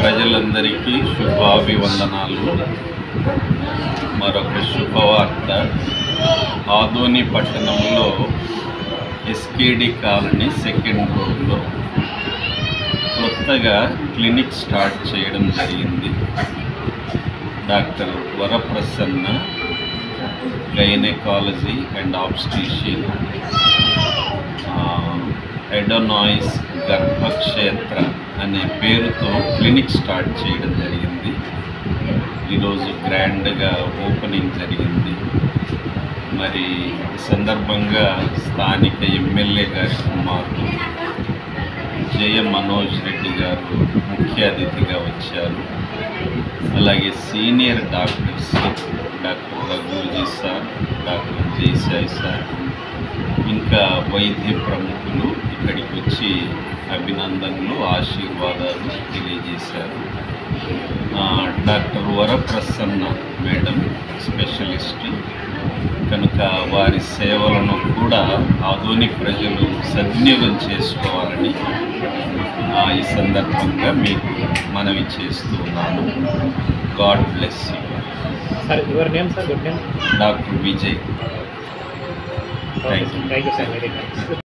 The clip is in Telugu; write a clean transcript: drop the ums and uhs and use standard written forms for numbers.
ప్రజలందరికీ శుభాభివందనాలు. మరొక శుభవార్త. ఆదోని పట్టణంలో ఎస్కేడి కాలనీ సెకండ్ రోడ్లో కొత్తగా క్లినిక్ స్టార్ట్ చేయడం జరిగింది. డాక్టర్ వరప్రసన్న గైనకాలజీ అండ్ ఆబ్స్టిషియన్, ఎడోనాయిస్ గర్భక్షేత్ర అనే పేరుతో క్లినిక్ స్టార్ట్ చేయడం జరిగింది. ఈరోజు గ్రాండ్గా ఓపెనింగ్ జరిగింది. మరి ఈ సందర్భంగా స్థానిక ఎమ్మెల్యే గారి కుమారుడు జయ మనోజ్ రెడ్డి గారు ముఖ్య అతిథిగా వచ్చారు. అలాగే senior doctors doctor Raghuji sir, doctor Jayasai sir, ఇంకా వైద్య ప్రముఖులు ఇక్కడికి వచ్చి అభినందనలు, ఆశీర్వాదాలు తెలియజేశారు. డాక్టర్ వరప్రసన్న మేడం స్పెషలిస్ట్ కనుక వారి సేవలను కూడా ఆధునిక ప్రజలు సద్వినియోగం చేసుకోవాలని ఈ సందర్భంగా మీకు మనవి చేస్తున్నాను. God bless you. Sir, your name, sir? Good name? Doctor Vijay. Thank you. Thank you, sir. Very nice.